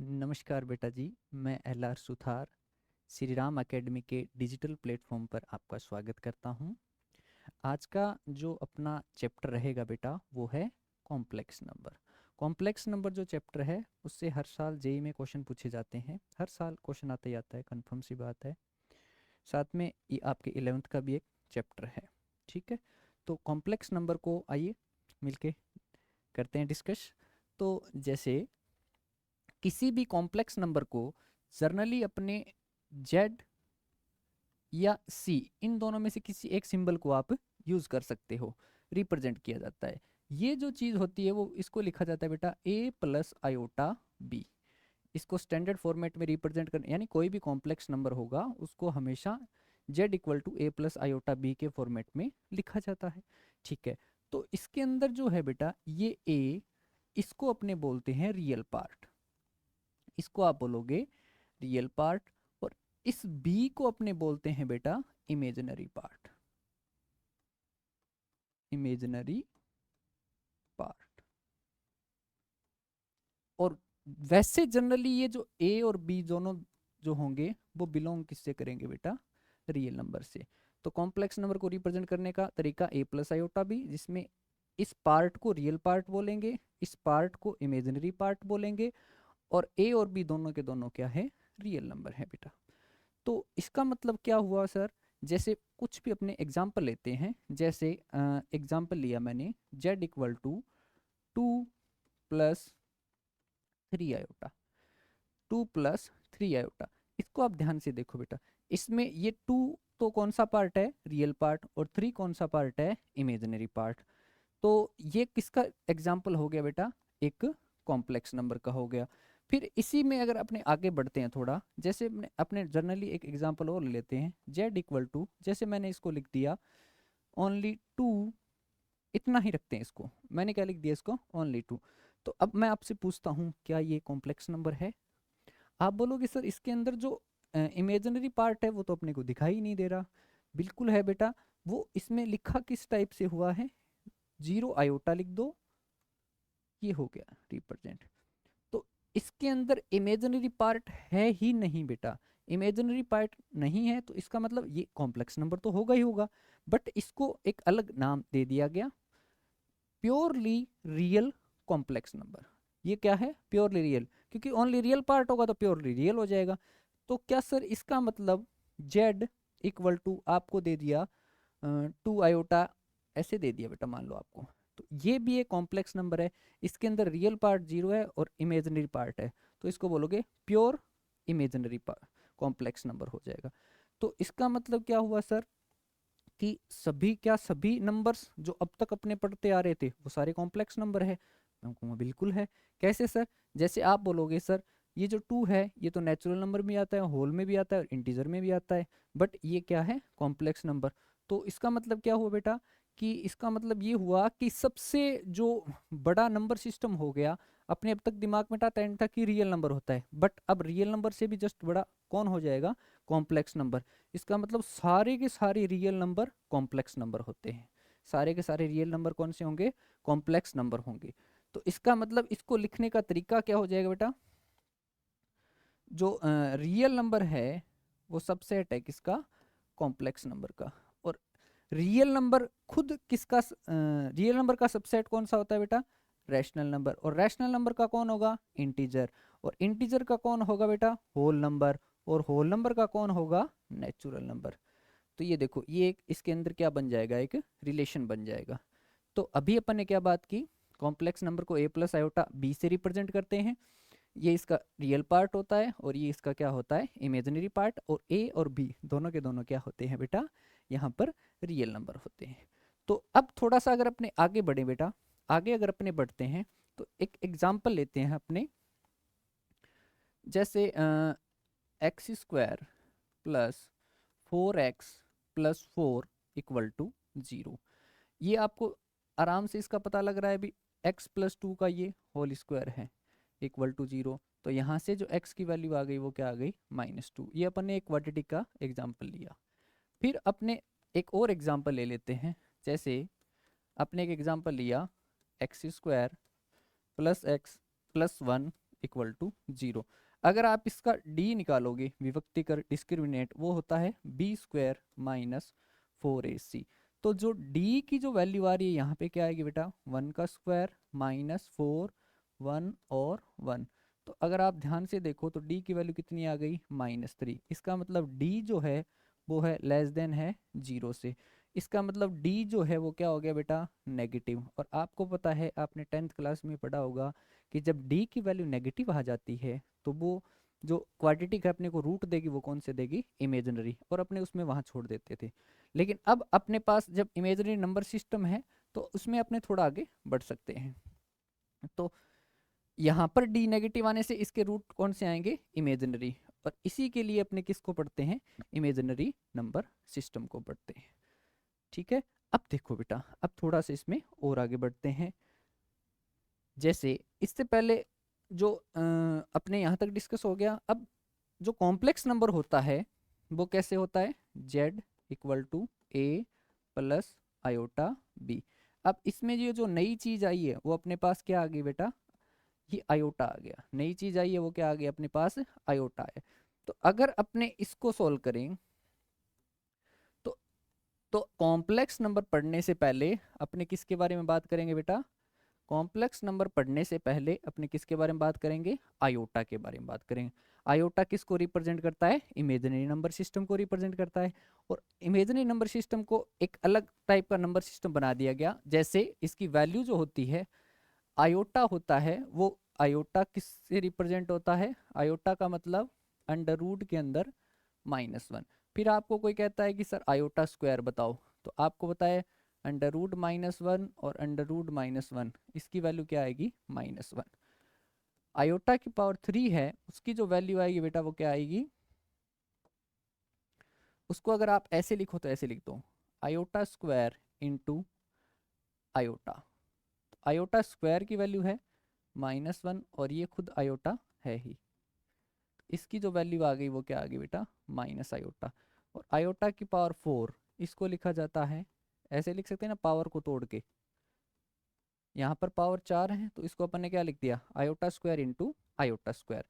नमस्कार बेटा जी। मैं एल.आर. सुथार श्री राम एकेडमी के डिजिटल प्लेटफॉर्म पर आपका स्वागत करता हूं। आज का जो अपना चैप्टर रहेगा बेटा वो है कॉम्प्लेक्स नंबर। कॉम्प्लेक्स नंबर जो चैप्टर है उससे हर साल जेई में क्वेश्चन पूछे जाते हैं। हर साल क्वेश्चन आता ही आता है, कंफर्म सी बात है। साथ में ये आपके 11th का भी एक चैप्टर है। ठीक है, तो कॉम्प्लेक्स नंबर को आइए मिलके करते हैं डिस्कस। तो जैसे किसी भी कॉम्प्लेक्स नंबर को जर्नली अपने जेड या सी इन दोनों में से किसी एक सिंबल को आप यूज कर सकते हो, रिप्रेजेंट किया जाता है। ये जो चीज होती है वो इसको लिखा जाता है बेटा ए प्लस आयोटा बी। इसको स्टैंडर्ड फॉर्मेट में रिप्रेजेंट करने, यानी कोई भी कॉम्प्लेक्स नंबर होगा उसको हमेशा Z equal to A plus iota B के फॉर्मेट में लिखा जाता है। ठीक है, तो इसके अंदर जो है बेटा ये ए, इसको अपने बोलते हैं रियल पार्ट, इसको आप बोलोगे रियल पार्ट। और इस बी को अपने बोलते हैं बेटा इमेजिनरी पार्ट, इमेजिनरी पार्ट। और वैसे जनरली ये जो ए और बी दोनों जो होंगे वो बिलोंग किससे करेंगे बेटा, रियल नंबर से। तो कॉम्प्लेक्स नंबर को रिप्रेजेंट करने का तरीका ए प्लस आयोटा बी, जिसमें इस पार्ट को रियल पार्ट बोलेंगे, इस पार्ट को इमेजिनरी पार्ट बोलेंगे, और ए और बी दोनों के दोनों क्या है, रियल नंबर है बेटा। तो इसका मतलब क्या हुआ सर, जैसे कुछ भी अपने एग्जाम्पल लेते हैं, जैसे एग्जाम्पल लिया मैंने Z equal to 2 + 3 iota, 2 + 3 iota. इसको आप ध्यान से देखो बेटा, इसमें ये 2 तो कौन सा पार्ट है, रियल पार्ट, और 3 कौन सा पार्ट है, इमेजिनरी पार्ट। तो ये किसका एग्जाम्पल हो गया बेटा, एक कॉम्प्लेक्स नंबर का हो गया। फिर इसी में अगर अपने आगे बढ़ते हैं थोड़ा, जैसे अपने जनरली एक एग्जाम्पल और लेते हैं, जेड इक्वल टू, जैसे मैंने इसको लिख दिया ओनली 2, इतना ही रखते हैं इसको, मैंने क्या लिख दिया इसको, ओनली 2। तो अब मैं आपसे पूछता हूँ क्या ये कॉम्प्लेक्स नंबर है। आप बोलोगे सर इसके अंदर जो इमेजिनरी पार्ट है वो तो अपने को दिखाई ही नहीं दे रहा। बिल्कुल है बेटा, वो इसमें लिखा किस टाइप से हुआ है, 0 आयोटा लिख दो, ये हो गया रिप्रेजेंट। तो इसके अंदर इमेजिनरी पार्ट है ही नहीं बेटा, इमेजिनरी पार्ट नहीं है तो इसका मतलब ये कॉम्प्लेक्स नंबर तो होगा ही होगा। बट इसको एक अलग नाम दे दिया गया, प्योरली रियल कॉम्प्लेक्स नंबर। ये क्या है, प्योरली रियल, क्योंकि ओनली रियल पार्ट होगा तो प्योरली रियल हो जाएगा। तो क्या सर इसका मतलब जेड इक्वल टू आपको दे दिया 2 आयोटा, ऐसे दे दिया बेटा मान लो आपको, तो ये भी एक कॉम्प्लेक्स नंबर है। इसके अंदर रियल पार्ट 0 है और इमेजिनरी पार्ट है, तो इसको बोलोगे प्योर इमेजिनरी कॉम्प्लेक्स नंबर हो जाएगा। तो इसका मतलब क्या हुआ सर कि सभी, क्या सभी नंबर्स जो अब तक अपने पढ़ते आ रहे थे वो सारे कॉम्प्लेक्स नंबर है। मैं कहूँगा बिल्कुल है। कैसे सर, जैसे आप बोलोगे सर ये जो 2 है ये तो नेचुरल नंबर में आता है, होल में भी आता है और इंटीजर में भी आता है, बट ये क्या है, कॉम्प्लेक्स नंबर। तो इसका मतलब क्या हुआ बेटा, कि इसका मतलब ये हुआ कि सबसे जो बड़ा नंबर सिस्टम हो गया, अपने अब तक दिमाग में था कि रियल नंबर होता है, बट अब रियल नंबर से भी जस्ट बड़ा कौन हो जाएगा, कॉम्प्लेक्स नंबर। इसका मतलब सारे के सारे रियल नंबर कॉम्प्लेक्स नंबर होते हैं, सारे के सारे रियल नंबर कौन से होंगे, कॉम्प्लेक्स नंबर होंगे। तो इसका मतलब इसको लिखने का तरीका क्या हो जाएगा बेटा, जो रियल नंबर है वो सबसेट है किसका, कॉम्प्लेक्स नंबर का। और रियल नंबर खुद किसका, रियल नंबर का सबसेट कौन सा होता है बेटा, रैशनल नंबर। और रैशनल नंबर का कौन होगा, इंटीजर। और इंटीजर का कौन होगा बेटा, होल नंबर। और होल नंबर का कौन होगा, नेचुरल नंबर। तो ये देखो ये एक इसके अंदर क्या बन जाएगा, एक रिलेशन बन जाएगा। तो अभी अपन ने क्या बात की, कॉम्प्लेक्स नंबर को ए प्लस आयोटा बी से रिप्रेजेंट करते हैं, ये इसका रियल पार्ट होता है और ये इसका क्या होता है, इमेजिनरी पार्ट। और ए और बी दोनों के दोनों क्या होते हैं बेटा, यहाँ पर रियल नंबर होते हैं। तो अब थोड़ा सा अगर अपने आगे बढ़े बेटा, आगे अगर अपने बढ़ते हैं तो एक एग्जाम्पल लेते हैं अपने, जैसे x² + 4x + 4 = 0। ये आपको आराम से इसका पता लग रहा है भी, x + 2 का ये होल स्क्वायर है इक्वल टू 0। तो यहाँ से जो x की वैल्यू आ गई वो क्या आ गई, -2। ये अपन ने एक क्वाड्रेटिक का एग्जाम्पल लिया। फिर अपने एक और एग्जाम्पल ले लेते हैं, जैसे अपने एक एग्जाम्पल लिया x² + x + 1 इक्वल टू 0। अगर आप इसका डी निकालोगे, विभक्ति कर डिस्क्रिमिनेट, वो होता है बी स्क्वायर माइनस 4ac। तो जो डी की जो वैल्यू आ रही है यहाँ पे क्या आएगी बेटा, 1 का स्क्वायर माइनस 4, 1 और 1। तो अगर आप ध्यान से देखो तो डी की वैल्यू कितनी आ गई, -3। इसका मतलब डी जो है वो है लेस देन है 0 से। इसका मतलब डी जो है वो क्या हो गया बेटा, नेगेटिव। और आपको पता है, आपने 10th क्लास में पढ़ा होगा कि जब डी की वैल्यू नेगेटिव आ जाती है तो वो जो क्वाड्रेटिक है अपने को रूट देगी, वो कौन से देगी, इमेजिनरी, और अपने उसमें वहाँ छोड़ देते थे। लेकिन अब अपने पास जब इमेजिनरी नंबर सिस्टम है तो उसमें अपने थोड़ा आगे बढ़ सकते हैं। तो यहाँ पर डी नेगेटिव आने से इसके रूट कौन से आएंगे, इमेजिनरी। और इसी के लिए अपने किसको पढ़ते हैं, इमेजिनरी नंबर सिस्टम को पढ़ते हैं। ठीक है, अब देखो बेटा, अब थोड़ा सा इसमें और आगे बढ़ते हैं। जैसे इससे पहले जो अपने यहाँ तक डिस्कस हो गया, अब जो कॉम्प्लेक्स नंबर होता है वो कैसे होता है, z equal to A plus iota B. अब इसमें ये जो नई चीज आई है वो अपने पास क्या आ गई बेटा, ये आयोटा आ गया। नई चीज आई है वो क्या आ गया अपने पास, आयोटा है। तो अगर अपने इसको सॉल्व करें तो कॉम्प्लेक्स नंबर पढ़ने से पहले अपने किसके बारे में बात करेंगे बेटा, कॉम्प्लेक्स नंबर पढ़ने से पहले अपने किसके बारे में बात करेंगे, आयोटा के बारे में बात करेंगे। आयोटा किसको रिप्रेजेंट करता है, इमेजिनरी नंबर सिस्टम को रिप्रेजेंट करता है। और इमेजिनरी नंबर सिस्टम को एक अलग टाइप का नंबर सिस्टम बना दिया गया। जैसे इसकी वैल्यू जो होती है, आयोटा होता है, वो आयोटा किससे रिप्रेजेंट होता है, आयोटा का मतलब अंडर रूट के अंदर -1। फिर आपको कोई कहता है कि सर आयोटा स्क्वायर बताओ, तो आपको बताए अंडर रूट -1 और अंडर रूट -1, इसकी वैल्यू क्या आएगी, -1। आयोटा की पावर 3 है, उसकी जो वैल्यू आएगी बेटा वो क्या आएगी, उसको अगर आप ऐसे लिखो तो ऐसे लिख दो, iota square into iota. Iota square की वैल्यू है -1 और ये खुद आयोटा है ही, इसकी जो वैल्यू आ गई वो क्या आ गई बेटा, माइनस आयोटा। और आयोटा की पावर 4 इसको लिखा जाता है, ऐसे लिख सकते हैं ना, पावर को तोड़ के। यहाँ पर पावर 4 है तो इसको अपन ने क्या लिख दिया, iota square into iota square.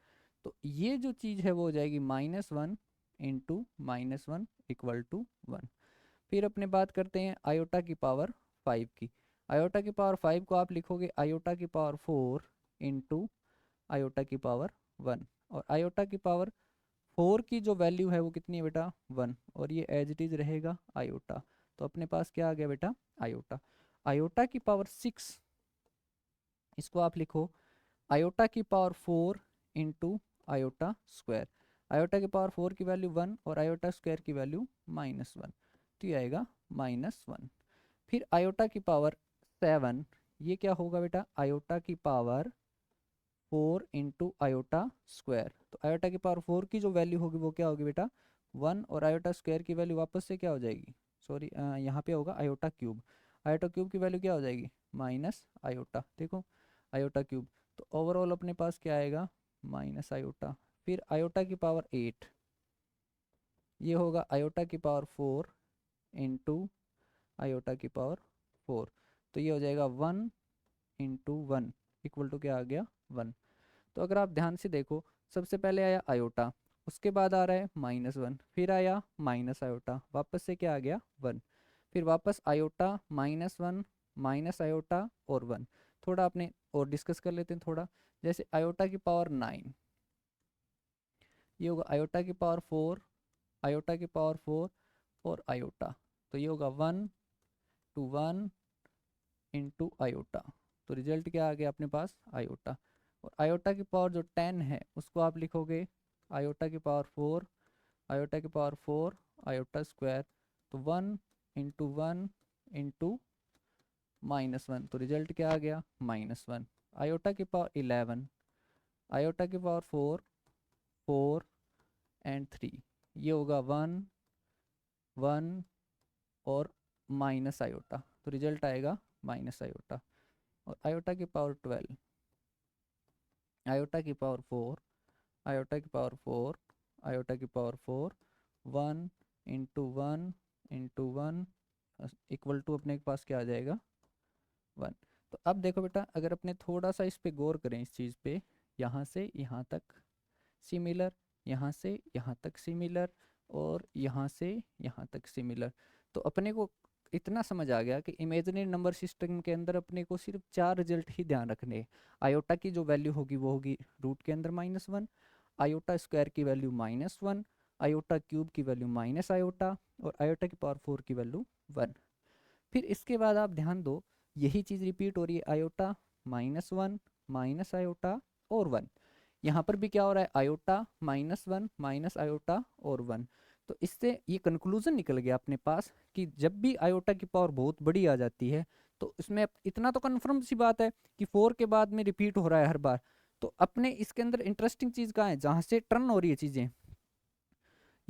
तो ये जो चीज़ है वो हो जाएगी -1 इंटू -1 इक्वल टू 1। फिर अपने बात करते हैं आयोटा की पावर 5 की। आयोटा की पावर 5 को आप लिखोगे आयोटा की पावर 4 इंटू आयोटा की पावर 1। और आयोटा की पावर 4 की जो वैल्यू है वो कितनी है बेटा, 1, और ये एज इट इज रहेगा आयोटा। तो अपने पास क्या आ गया बेटा, आयोटा। आयोटा की पावर 6, इसको आप लिखो आयोटा की power 4 into iota square. Iota की पावर 4 की वैल्यू 1 और आयोटा स्क्वायर की वैल्यू -1, तो ये आएगा -1। फिर आयोटा की पावर 7, ये क्या होगा बेटा, आयोटा की पावर 4 इंटू आयोटा स्क्वायर। तो आयोटा की पावर 4 की जो वैल्यू होगी वो क्या होगी बेटा, 1, और आयोटा स्क्वायर की वैल्यू वापस से क्या हो जाएगी, सॉरी यहाँ पे होगा आयोटा क्यूब। आयोटा क्यूब की वैल्यू क्या हो जाएगी, माइनस आयोटा। देखो आयोटा क्यूब, तो ओवरऑल अपने पास क्या आएगा, माइनस आयोटा। फिर आयोटा की पावर 8, ये होगा आयोटा की पावर 4 इंटू आयोटा की पावर 4। तो ये हो जाएगा 1 इंटू 1 इक्वल टू क्या आ गया, 1। तो अगर आप ध्यान से देखो, सबसे पहले आया आयोटा, उसके बाद आ रहा है -1, फिर आया माइनस आयोटा, वापस से क्या आ गया, 1, फिर वापस आयोटा -1 माइनस आयोटा और 1। थोड़ा आपने और डिस्कस कर लेते हैं थोड़ा। जैसे आयोटा की पावर 9, ये होगा आयोटा की पावर 4, आयोटा की पावर 4 और आयोटा, तो ये होगा 1 टू 1 इंटू आयोटा। तो रिजल्ट क्या आ गया अपने पास, आयोटा। और आयोटा की पावर जो 10 है उसको आप लिखोगे आयोटा की पावर 4, आयोटा की पावर 4 आयोटा स्क्वायर, तो 1 इंटू 1 इंटू -1, तो रिजल्ट क्या आ गया, -1। आयोटा की पावर 11, आयोटा की पावर 4, 4 एंड 3, ये होगा 1 1 और माइनस आयोटा, तो रिजल्ट आएगा माइनस आयोटा। और आयोटा की पावर 12, आयोटा की पावर 4, आयोटा की पावर 4, आयोटा की power 4, 1 into 1 into 1 equal to अपने के पास क्या आ जाएगा, 1। तो अब देखो बेटा, अगर अपने थोड़ा सा इस पे गौर करें इस चीज़ पे, यहाँ से यहाँ तक सिमिलर, यहाँ से यहाँ तक सिमिलर, और यहाँ से यहाँ तक सिमिलर। तो अपने को इतना समझ आ गया कि इमेजिनरी नंबर सिस्टम के अंदर अपने को सिर्फ 4 रिजल्ट ही ध्यान रखने हैं। आयोटा की जो वैल्यू होगी वो होगी रूट के अंदर -1, आयोटा स्क्वायर की वैल्यू -1, आयोटा क्यूब की वैल्यू माइनस आयोटा, और आयोटा की पावर 4 की वैल्यू 1। फिर इसके बाद आप ध्यान दो, यही चीज़ रिपीट हो रही है, आयोटा -1 माइनस आयोटा और 1। यहाँ पर भी क्या हो रहा है, आयोटा -1 माइनस आयोटा और 1। तो इससे ये कंक्लूजन निकल गया अपने पास कि जब भी आयोटा की पावर बहुत बड़ी आ जाती है तो इसमें इतना तो कन्फर्म सी बात है कि 4 के बाद में रिपीट हो रहा है हर बार। तो अपने इसके अंदर इंटरेस्टिंग चीज़ कहाँ है, जहाँ से टर्न हो रही है चीज़ें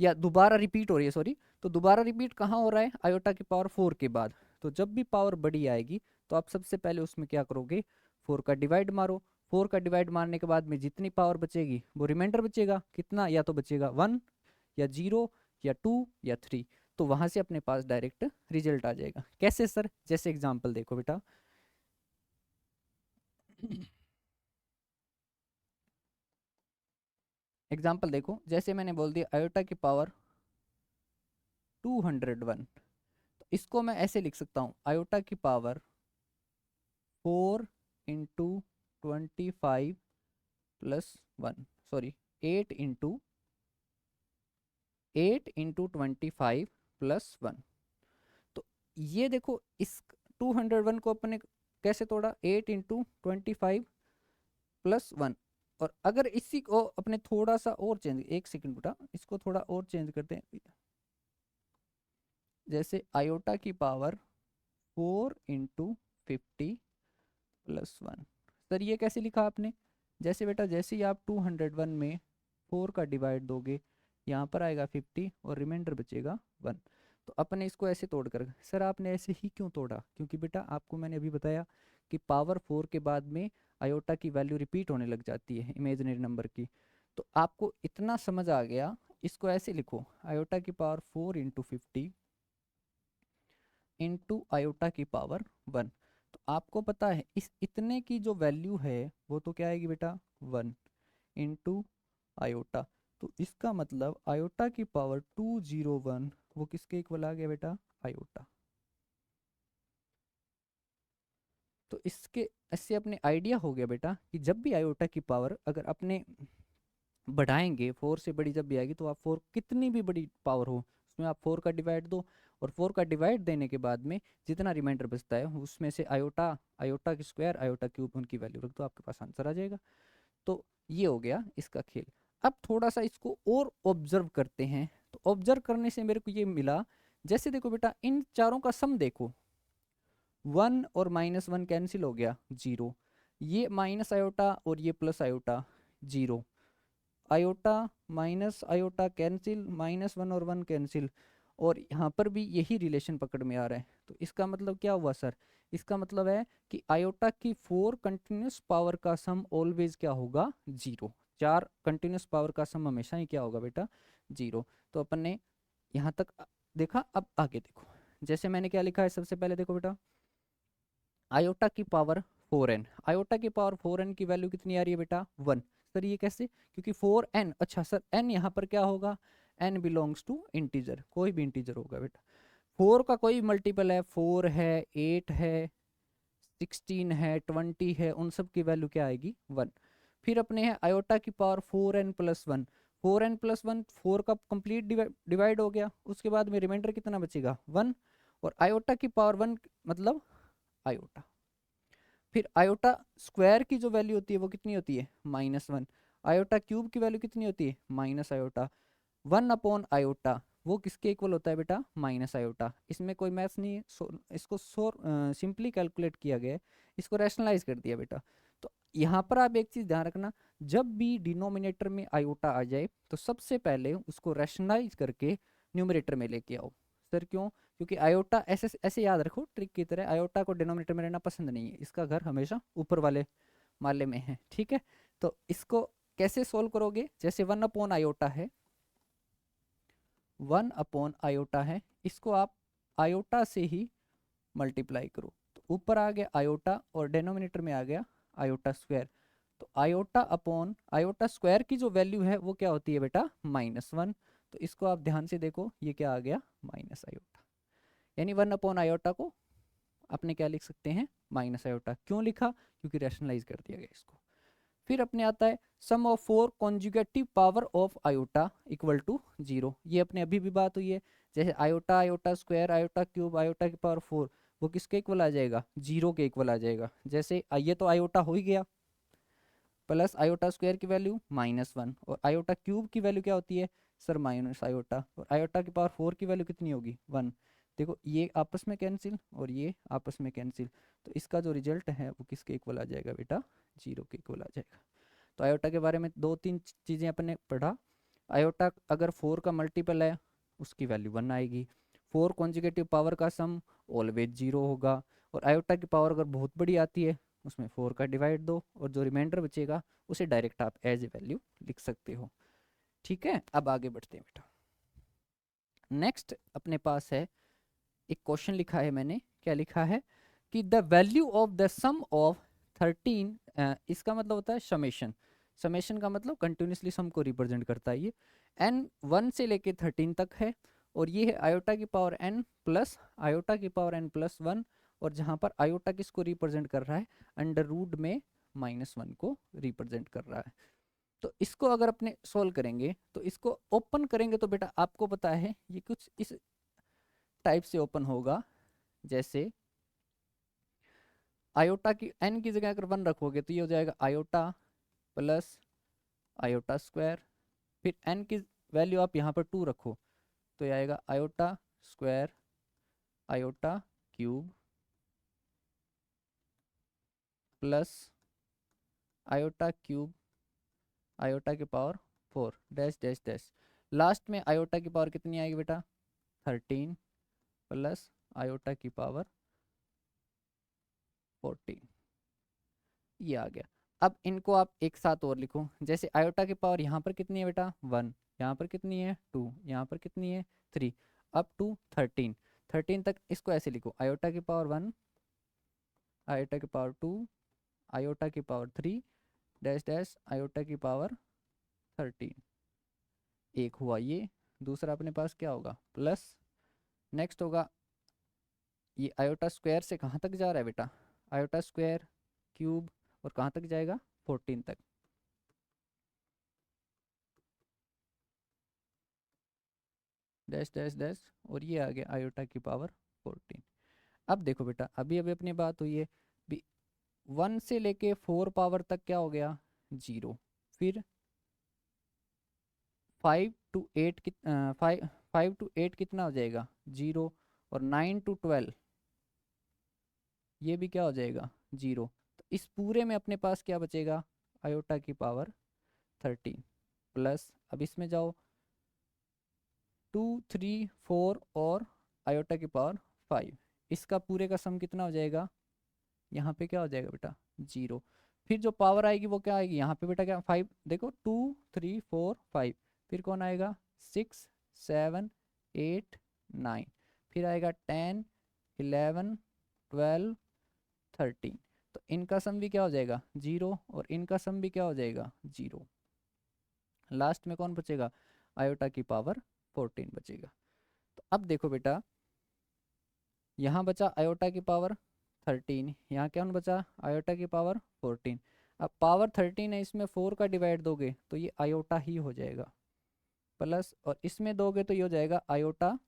या दोबारा रिपीट हो रही है, सॉरी, तो दोबारा रिपीट कहाँ हो रहा है, आयोटा की पावर 4 के बाद। तो जब भी पावर बड़ी आएगी तो आप सबसे पहले उसमें क्या करोगे, 4 का डिवाइड मारो। 4 का डिवाइड मारने के बाद में जितनी पावर बचेगी वो रिमाइंडर बचेगा, कितना, या तो बचेगा 1 या 0 या 2 या 3। तो वहां से अपने पास डायरेक्ट रिजल्ट आ जाएगा। कैसे सर, जैसे एग्जाम्पल देखो बेटा, एग्जाम्पल देखो, जैसे मैंने बोल दिया आयोटा की पावर 201, तो इसको मैं ऐसे लिख सकता हूँ, आयोटा की power 4 into 25 plus 1, sorry 8 into 25 plus 1। तो ये देखो, इस 201 को अपने कैसे तोड़ा, 8 इंटू 25 प्लस 1। और अगर इसी को अपने थोड़ा सा और चेंज, एक सेकंड बेटा, इसको थोड़ा और चेंज करते हैं, जैसे आयोटा की पावर 4 इंटू 50 प्लस 1। सर ये कैसे लिखा आपने, जैसे बेटा जैसे ही आप 201 में 4 का डिवाइड दोगे, यहाँ पर आएगा 50 और रिमाइंडर बचेगा 1। तो अपने इसको ऐसे तोड़ कर, सर आपने ऐसे ही क्यों तोड़ा, क्योंकि बेटा आपको मैंने अभी बताया कि पावर 4 के बाद में आयोटा की वैल्यू रिपीट होने लग जाती है इमेजिनरी नंबर की। तो आपको इतना समझ आ गया, इसको ऐसे लिखो, आयोटा की पावर 4 इंटू 50 इंटू आयोटा की पावर 1। तो आपको पता है इस इतने की जो वैल्यू है वो तो क्या आएगी बेटा, 1 इंटू आयोटा। तो इसका मतलब आयोटा की पावर 201 वो किसके इक्वल आ गया बेटा, आयोटा। तो इसके इससे अपने आइडिया हो गया बेटा कि जब भी आयोटा की पावर अगर अपने बढ़ाएंगे, 4 से बड़ी जब भी आएगी, तो आप 4 कितनी भी बड़ी पावर हो उसमें आप 4 का डिवाइड दो, और 4 का डिवाइड देने के बाद में जितना रिमाइंडर बचता है उसमें से आयोटा, आयोटा की स्क्वायर, आयोटा क्यूब, उनकी वैल्यू रख दो, आपके पास आंसर आ जाएगा। तो ये हो गया इसका खेल। अब थोड़ा सा इसको और ऑब्जर्व करते हैं। तो ऑब्जर्व करने से मेरे को ये मिला, जैसे देखो बेटा इन चारों का सम देखो, 1 और -1 कैंसिल हो गया 0, ये माइनस आयोटा और ये plus iota 0, iota minus iota cancel, -1 और 1 कैंसिल, और यहाँ पर भी यही रिलेशन पकड़ में आ रहा है। तो इसका मतलब क्या हुआ सर, इसका मतलब है कि आयोटा की 4 कंटिन्यूस पावर का सम ऑलवेज क्या होगा, 0। 4 कंटिन्यूस पावर का सम हमेशा ही क्या होगा बेटा, 0। तो अपन ने यहाँ तक देखा। अब आगे देखो, जैसे मैंने क्या लिखा है, सबसे पहले देखो बेटा, आयोटा की पावर 4n, आयोटा की पावर 4n की वैल्यू कितनी आ रही है बेटा, 1। सर ये कैसे, क्योंकि 4n, अच्छा सर n यहाँ पर क्या होगा, n बिलोंग्स टू इंटीजर, कोई भी इंटीजर होगा बेटा। 4 का कोई मल्टीपल है, 4 है, 8 है, 16 है, 20 है, उन सब की वैल्यू क्या आएगी, 1। फिर अपने है आयोटा की power 4n plus 1, 4n plus 1, 4 का कंप्लीट डिवाइड हो गया, उसके बाद में रिमाइंडर कितना बचेगा, 1। और आयोटा की पावर 1 मतलब आयोटा। फिर आयोटा स्क्वायर की जो वैल्यू होती है वो कितनी होती है, -1। आयोटा क्यूब की वैल्यू कितनी होती है, माइनस आयोटा। 1 अपॉन आयोटा वो किसके इक्वल होता है बेटा, माइनस आयोटा। इसमें कोई मैथ्स नहीं है, इसको सिंपली कैलकुलेट किया गया है, इसको रैशनलाइज कर दिया बेटा। तो यहाँ पर आप एक चीज़ ध्यान रखना, जब भी डिनोमिनेटर में आयोटा आ जाए तो सबसे पहले उसको रैशनलाइज करके न्यूमरेटर में लेके आओ। सर क्यों, क्योंकि आयोटा ऐसे ऐसे याद रखो ट्रिक की तरह, आयोटा को डिनोमिनेटर में रहना पसंद नहीं है, इसका घर हमेशा ऊपर वाले माले में है, ठीक है। तो इसको कैसे सोल्व करोगे, जैसे 1 अपॉन आयोटा है, 1 अपॉन आयोटा है, इसको आप आयोटा से ही मल्टीप्लाई करो, तो ऊपर आ गया आयोटा और डिनोमिनेटर में आ गया आयोटा स्क्वायर। तो आयोटा अपॉन आयोटा स्क्वायर की जो वैल्यू है वो क्या होती है बेटा -1। तो इसको आप ध्यान से देखो, ये क्या आ गया माइनस आयोटा, यानी 1 अपॉन आयोटा को अपने क्या लिख सकते हैं माइनस आयोटा। क्यों लिखा? क्योंकि रैशनलाइज कर दिया गया इसको। फिर अपने आता है sum of 4 consecutive power of iota equal to 0। ये अपने अभी भी बात हुई है, जैसे iota, iota square, iota cube, iota की पावर 4, वो किसके इक्वल आ जाएगा? 0 के इक्वल आ जाएगा। जैसे ये तो आयोटा हो ही गया, प्लस आयोटा स्क्वायर की वैल्यू -1, और आयोटा क्यूब की वैल्यू क्या होती है सर माइनस आयोटा, और आयोटा की पावर 4 की वैल्यू कितनी होगी 1। देखो ये आपस में कैंसिल और ये आपस में कैंसिल, तो इसका जो रिजल्ट है वो किसके इक्वल आ जाएगा बेटा? 0 के इक्वल आ जाएगा। तो आयोटा के बारे में 2-3 चीज़ें अपन ने पढ़ा। आयोटा अगर 4 का मल्टीपल है उसकी वैल्यू 1 आएगी, 4 कॉन्जुगेटिव पावर का सम ऑलवेज 0 होगा, और आयोटा की पावर अगर बहुत बड़ी आती है उसमें 4 का डिवाइड दो और जो रिमाइंडर बचेगा उसे डायरेक्ट आप एज ए वैल्यू लिख सकते हो। ठीक है, अब आगे बढ़ते हैं बेटा। नेक्स्ट अपने पास है एक क्वेश्चन लिखा है मैंने, क्या लिखा है कि the value of the sum of 13, इसका मतलब होता है समेशन। समेशन का मतलब कंटिन्यूसली सम को रिप्रेजेंट करता है। ये n 1 से लेके 13 तक है, और ये है आयोटा की पावर n प्लस आयोटा की पावर n प्लस 1, और जहाँ पर आयोटा किसको रिप्रेजेंट कर रहा है? अंडर रूट में -1 को रिप्रेजेंट कर रहा है। तो इसको अगर अपने सोल्व करेंगे तो इसको ओपन करेंगे तो बेटा आपको पता है ये कुछ इस टाइप से ओपन होगा, जैसे आयोटा की n की जगह अगर 1 रखोगे तो ये हो जाएगा आयोटा प्लस आयोटा स्क्वायर, फिर n की वैल्यू आप यहाँ पर 2 रखो तो ये आएगा iota square iota cube plus iota cube iota की power 4 dash dash dash. Last में आयोटा की पावर कितनी आएगी बेटा? 13 प्लस आयोटा की पावर 14, ये आ गया। अब इनको आप एक साथ और लिखो, जैसे आयोटा की पावर यहाँ पर कितनी है बेटा 1, यहाँ पर कितनी है 2, यहाँ पर कितनी है 3, अप टू 13। 13 तक इसको ऐसे लिखो, आयोटा की पावर 1, आयोटा की पावर 2, आयोटा की पावर 3 डैश डैश आयोटा की पावर 13। एक हुआ ये, दूसरा अपने पास क्या होगा प्लस, नेक्स्ट होगा ये आयोटा स्क्वायर से कहाँ तक जा रहा है बेटा? आयोटा स्क्वायर क्यूब, और कहाँ तक जाएगा 14 तक। डैश डैश डैश, और ये आ गया आयोटा की पावर 14। अब देखो बेटा अभी अभी अपनी बात हुई है भी 1 से लेके 4 पावर तक क्या हो गया 0, फिर 5 टू 8 5 टू 8 कितना हो जाएगा 0, और 9 टू 12 ये भी क्या हो जाएगा 0। तो इस पूरे में अपने पास क्या बचेगा? आयोटा की पावर 13 प्लस, अब इसमें जाओ 2 3 4 और आयोटा की पावर 5, इसका पूरे का सम कितना हो जाएगा? यहाँ पे क्या हो जाएगा बेटा 0। फिर जो पावर आएगी वो क्या आएगी यहाँ पे बेटा? क्या 5, देखो 2 3 4 5, फिर कौन आएगा 6 7 8 9, फिर आएगा 10 11 12 13। तो इनका सम भी क्या हो जाएगा 0, और इनका सम भी क्या हो जाएगा 0। लास्ट में कौन बचेगा? आयोटा की पावर 14 बचेगा। तो अब देखो बेटा यहाँ बचा आयोटा की पावर 13, यहाँ क्या बचा आयोटा की पावर 14। अब पावर 13 है, इसमें 4 का डिवाइड दोगे तो ये आयोटा ही हो जाएगा, प्लस और इसमें दोगे तो ये हो जाएगा आयोटा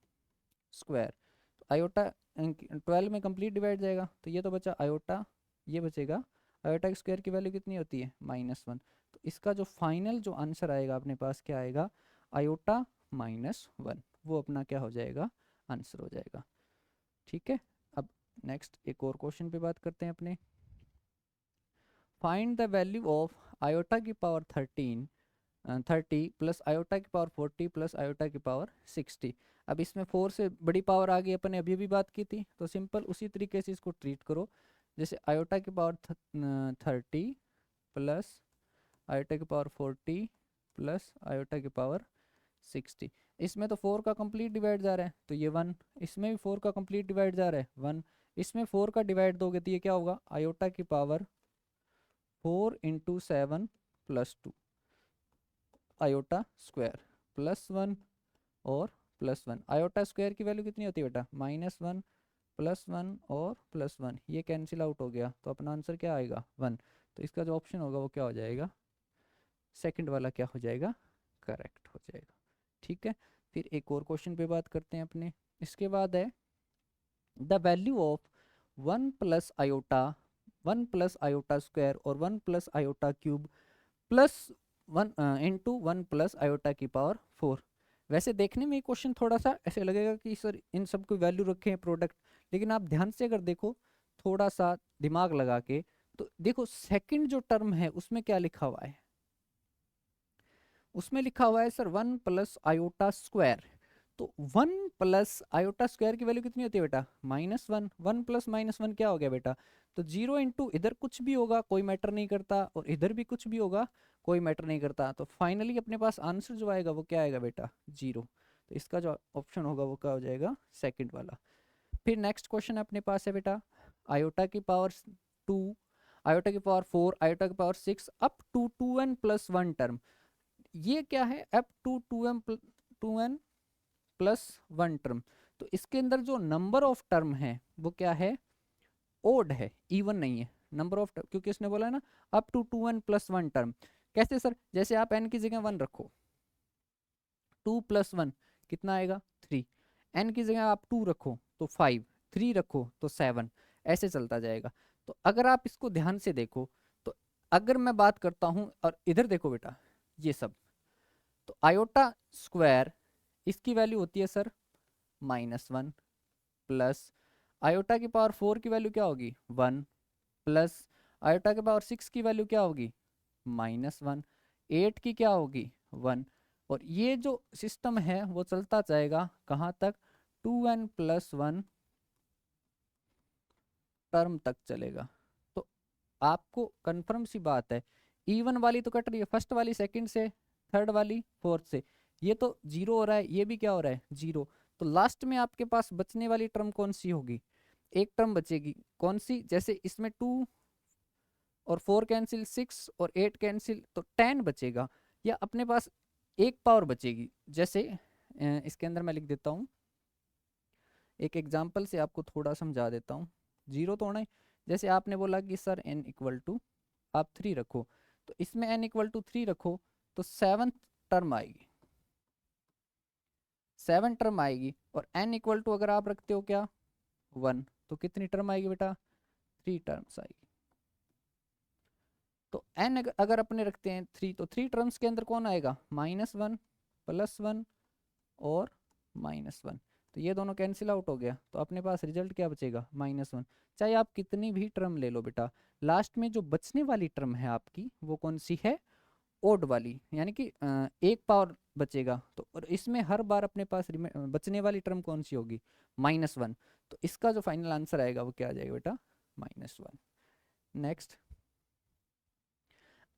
स्क्वायर। तो आयोटा 12 में कंप्लीट डिवाइड जाएगा, तो ये तो बचा आयोटा, ये बचेगा आयोटा स्क्वायर की वैल्यू कितनी होती है -1। तो इसका जो फाइनल जो आंसर आएगा अपने पास क्या आएगा आयोटा -1, वो अपना क्या हो जाएगा आंसर हो जाएगा। ठीक है, अब नेक्स्ट एक और क्वेश्चन पे बात करते हैं अपने। Find the value of iota की पावर 30 प्लस आयोटा की पावर 40 प्लस आयोटा की पावर 60। अब इसमें 4 से बड़ी पावर आ गई, अपन ने अभी भी बात की थी, तो सिंपल उसी तरीके से इसको ट्रीट करो, जैसे आयोटा की पावर 30 प्लस आयोटा की पावर 40 प्लस आयोटा की पावर 60। इसमें तो 4 का कंप्लीट डिवाइड जा रहा है तो ये 1, इसमें भी 4 का कंप्लीट डिवाइड जा रहा है 1, इसमें 4 का डिवाइड दोगे तो ये क्या होगा आयोटा की power 4 into 7 plus 2 iota square plus 1 और प्लस 1। आयोटा स्क्वायर की वैल्यू कितनी होती है बेटा? -1 प्लस 1 और प्लस 1, ये कैंसिल आउट हो गया तो अपना आंसर क्या आएगा? 1। तो इसका जो ऑप्शन होगा वो क्या हो जाएगा? सेकंड वाला क्या हो जाएगा? करेक्ट हो जाएगा। ठीक है, फिर एक और क्वेश्चन पे बात करते हैं अपने। इसके बाद है the value of 1 plus iota, 1 plus iota square और 1 plus iota cube plus 1 into 1 plus iota की पावर 4। वैसे देखने में ये क्वेश्चन थोड़ा सा ऐसे लगेगा कि सर इन सब को वैल्यू रखे हैं प्रोडक्ट, लेकिन आप ध्यान से अगर देखो थोड़ा सा दिमाग लगा के, तो देखो सेकंड जो टर्म है उसमें क्या लिखा हुआ है? उसमें लिखा हुआ है सर 1 प्लस आयोटा स्क्वायर। तो 1 प्लस आयोटा स्क्वायर की वैल्यू कितनी होती है बेटा? -1। 1 प्लस -1 क्या हो गया बेटा? तो 0 इंटू इधर कुछ भी होगा कोई मैटर नहीं करता, और इधर भी कुछ भी होगा कोई मैटर नहीं करता, तो फाइनली अपने पास आंसर जो आएगा वो क्या आएगा बेटा? 0। तो इसका जो ऑप्शन होगा वो क्या हो जाएगा? सेकंड वाला। फिर नेक्स्ट क्वेश्चन अपने पास है बेटा आयोटा की पावर 2, आयोटा की पावर 4, आयोटा की power 6 up to 2n plus 1 term. ये क्या है? Up to 2n plus 1 term. तो इसके अंदर जो नंबर ऑफ टर्म है वो क्या है? ओड है, इवन नहीं है। नंबर ऑफ टर्म, क्योंकि इसने बोला है ना up to 2n plus 1 term. कैसे सर? जैसे आप n की जगह 1 रखो, 2 प्लस 1 कितना आएगा? 3। n की जगह आप 2 रखो तो 5, 3 रखो तो 7, ऐसे चलता जाएगा। तो अगर आप इसको ध्यान से देखो, तो अगर मैं बात करता हूं और इधर देखो बेटा ये सब, तो आयोटा स्क्वायर इसकी वैल्यू होती है सर -1 प्लस आयोटा की पावर 4 की वैल्यू क्या होगी? 1 प्लस आयोटा की पावर 6 की वैल्यू क्या होगी? -1। 8 की क्या होगी? 1। और ये जो सिस्टम है वो चलता जाएगा कहाँ तक? 2n प्लस 1 टर्म तक चलेगा। तो आपको कंफर्म सी बात है, इवन वाली तो कट रही है, फर्स्ट वाली सेकंड से, थर्ड वाली फोर्थ से, ये तो 0 हो रहा है, ये भी क्या हो रहा है? 0। तो लास्ट में आपके पास बचने वाली टर्म कौन सी होगी? एक टर्म बचेगी, कौन सी? जैसे इसमें 2 और 4 कैंसिल, 6 और 8 कैंसिल, तो 10 बचेगा, या अपने पास एक पावर बचेगी। जैसे इसके अंदर मैं लिख देता हूँ, एक एग्जाम्पल से आपको थोड़ा समझा देता हूँ। 0 तो होना ही, जैसे आपने बोला कि सर n इक्वल टू आप 3 रखो, तो इसमें n इक्वल टू 3 रखो तो 7th टर्म आएगी, 7 टर्म आएगी। और n इक्वल टू अगर आप रखते हो क्या? 1, तो कितनी टर्म आएगी बेटा? 3 टर्म्स आएगी। तो n अगर अपने रखते हैं 3, तो 3 टर्म्स के अंदर कौन आएगा? -1 प्लस 1 और -1। तो ये दोनों कैंसिल आउट हो गया, तो अपने पास रिजल्ट क्या बचेगा? -1। चाहे आप कितनी भी टर्म ले लो बेटा, लास्ट में जो बचने वाली टर्म है आपकी वो कौन सी है? ओड वाली, यानी कि एक पावर बचेगा। तो और इसमें हर बार अपने पास बचने वाली टर्म कौन सी होगी? -1। तो इसका जो फाइनल आंसर आएगा वो क्या आ जाएगा बेटा? -1। नेक्स्ट,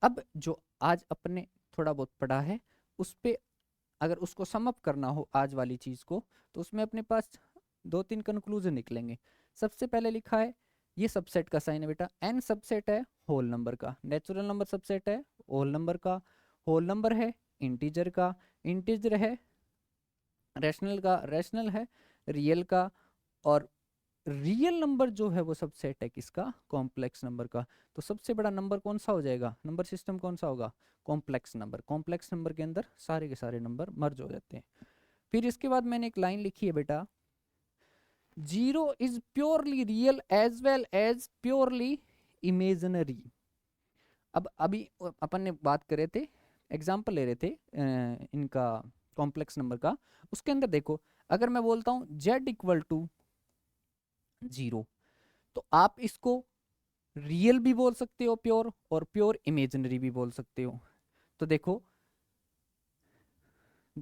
अब जो आज अपने थोड़ा बहुत पढ़ा है उस पे अगर उसको समअप करना हो आज वाली चीज को, तो उसमें अपने पास 2-3 कंक्लूजन निकलेंगे। सबसे पहले लिखा है ये सबसेट का साइन है बेटा, n सबसेट है होल नंबर का, नेचुरल नंबर सबसेट है होल नंबर का, होल नंबर है इंटीजर का, इंटीजर है रैशनल का, रैशनल है रियल का, और रियल नंबर जो है वो सबसेट है किसका? कॉम्प्लेक्स नंबर का। तो सबसे बड़ा नंबर कौन सा हो जाएगा? नंबर सिस्टम कौन सा होगा? Complex number. कॉम्प्लेक्स नंबर के अंदर सारे के सारे नंबर मर्ज हो जाते हैं। फिर इसके बाद मैंने एक लाइन लिखी है बेटा, 0 is purely real as well as purely imaginary. अब अभी अपन ने बात कर रहे थे, एग्जाम्पल ले रहे थे इनका कॉम्प्लेक्स नंबर का, उसके अंदर देखो अगर मैं बोलता हूँ z इक्वल टू 0, तो आप इसको रियल भी बोल सकते हो प्योर, और प्योर इमेजिनरी भी बोल सकते हो। तो देखो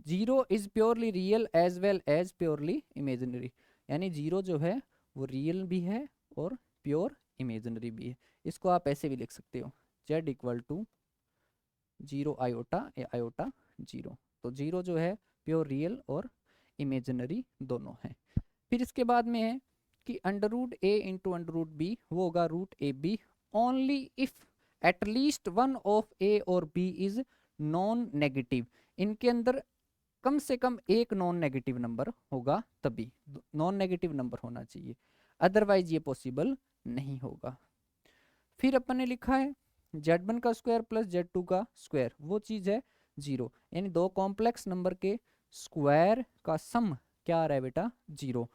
0 is purely real as well as purely imaginary, यानी 0 जो है वो रियल भी है और प्योर इमेजिनरी भी है। इसको आप ऐसे भी लिख सकते हो z इक्वल टू 0 आयोटा या आयोटा 0। तो 0 जो है प्योर रियल और इमेजिनरी दोनों है। फिर इसके बाद में है कि under root A into under root B वो होगा root A B only if at least one of A और बी इज नॉन नेगेटिव, इनके अंदर कम से कम एक नॉन नेगेटिव नंबर होगा, तभी नॉन नेगेटिव नंबर होना चाहिए, अदरवाइज ये पॉसिबल नहीं होगा। फिर अपन ने लिखा है z1 का स्क्वायर प्लस z2 का स्क्वायर, वो चीज है 0, यानी दो कॉम्प्लेक्स नंबर के स्क्वायर का सम क्या आ रहा है बेटा 0।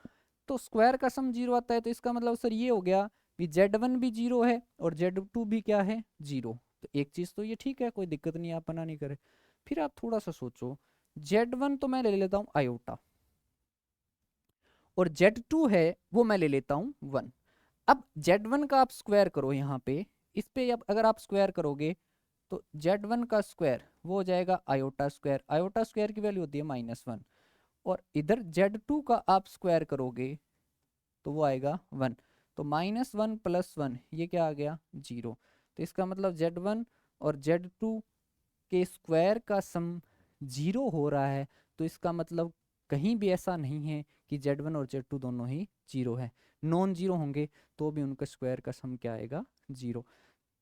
तो स्क्वायर का सम 0 आता है तो इसका मतलब सर ये हो गया कि z1 भी 0 है और z2 भी क्या है 0। तो एक चीज तो ये ठीक है, कोई दिक्कत नहीं, आप मना नहीं करे। फिर आप थोड़ा सा सोचो, z1 तो मैं ले लेता हूँ आयोटा और z2 है वो मैं ले लेता हूँ 1। अब z1 का आप स्क्वायर करो यहाँ पे, इस पे अब अगर आप स्क्वायर करोगे तो z1 का स्क्वायर वो हो जाएगा आयोटा स्क्वायर की वैल्यू होती है -1, और इधर z2 का आप स्क्वायर करोगे तो वो आएगा 1, तो -1 + 1 ये क्या आ गया 0। तो इसका मतलब z1 और z2 के स्क्वायर का सम 0 हो रहा है, तो इसका मतलब कहीं भी ऐसा नहीं है कि z1 और z2 दोनों ही 0 है, नॉन जीरो होंगे तो भी उनका स्क्वायर का सम क्या आएगा 0।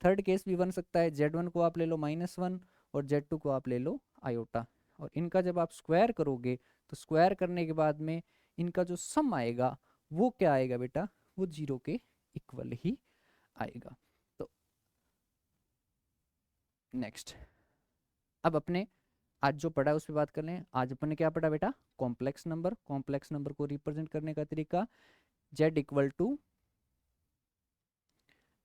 थर्ड केस भी बन सकता है, z1 को आप ले लो -1 और z2 को आप ले लो आयोटा, और इनका जब आप स्क्वायर करोगे तो स्क्वायर करने के बाद में इनका जो सम आएगा वो क्या आएगा बेटा, वो 0 के इक्वल ही आएगा। तो नेक्स्ट अब अपने आज जो पढ़ा है उस पर बात कर लें। आज अपन ने क्या पढ़ा बेटा, कॉम्प्लेक्स नंबर को रिप्रेजेंट करने का तरीका z =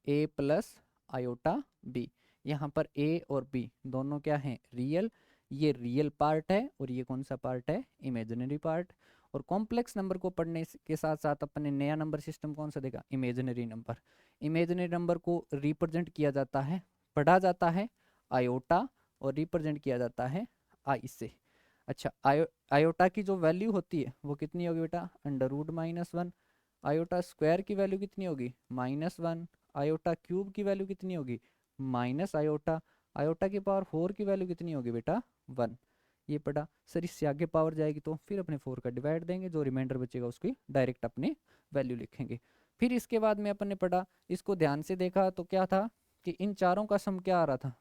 a + आयोटा b। यहाँ पर a और b दोनों क्या हैं रियल, ये रियल पार्ट है और ये कौन सा पार्ट है इमेजिनरी पार्ट। और कॉम्प्लेक्स नंबर को पढ़ने के साथ साथ अपन ने नया नंबर सिस्टम कौन सा देखा, इमेजिनरी नंबर। इमेजिनरी नंबर को रिप्रेजेंट किया जाता है, पढ़ा जाता है आयोटा और रिप्रेजेंट किया जाता है आई से। अच्छा आयोटा की जो वैल्यू होती है वो कितनी होगी बेटा, √-1। आयोटा स्क्वायर की वैल्यू कितनी होगी -1। आयोटा क्यूब की वैल्यू कितनी होगी माइनस आयोटा। आयोटा की पावर 4 की वैल्यू कितनी होगी बेटा 1। ये पढ़ा सर, इससे आगे पावर जाएगी तो फिर अपने 4 का डिवाइड देंगे, जो रिमाइंडर बचेगा उसकी डायरेक्ट अपने वैल्यू लिखेंगे। फिर इसके बाद में अपन ने पढ़ा, इसको ध्यान से देखा तो क्या था कि इन चारों का सम क्या आ रहा था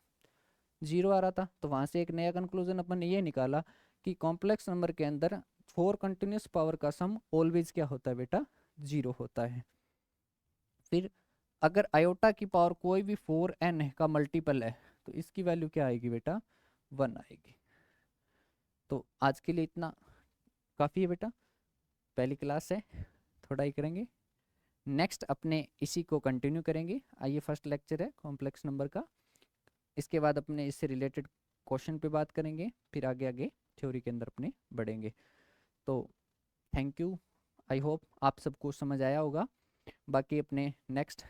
0 आ रहा था। तो वहां से एक नया कंक्लूजन अपन ने ये निकाला कि कॉम्प्लेक्स नंबर के अंदर 4 कंटिन्यूस पावर का सम ऑलवेज क्या होता है बेटा 0 होता है। फिर अगर आयोटा की पावर कोई भी 4n का मल्टीपल है तो इसकी वैल्यू क्या आएगी बेटा 1 आएगी। तो आज के लिए इतना काफ़ी है बेटा, पहली क्लास है, थोड़ा ही करेंगे, नेक्स्ट अपने इसी को कंटिन्यू करेंगे। आइए फर्स्ट लेक्चर है कॉम्प्लेक्स नंबर का, इसके बाद अपने इससे रिलेटेड क्वेश्चन पे बात करेंगे, फिर आगे आगे थ्योरी के अंदर अपने बढ़ेंगे। तो थैंक यू, आई होप आप सबको समझ आया होगा। बाकी अपने नेक्स्ट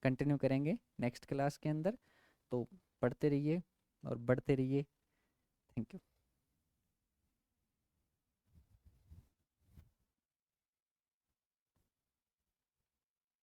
कंटिन्यू करेंगे नेक्स्ट क्लास के अंदर, तो पढ़ते रहिए और बढ़ते रहिए। Thank you.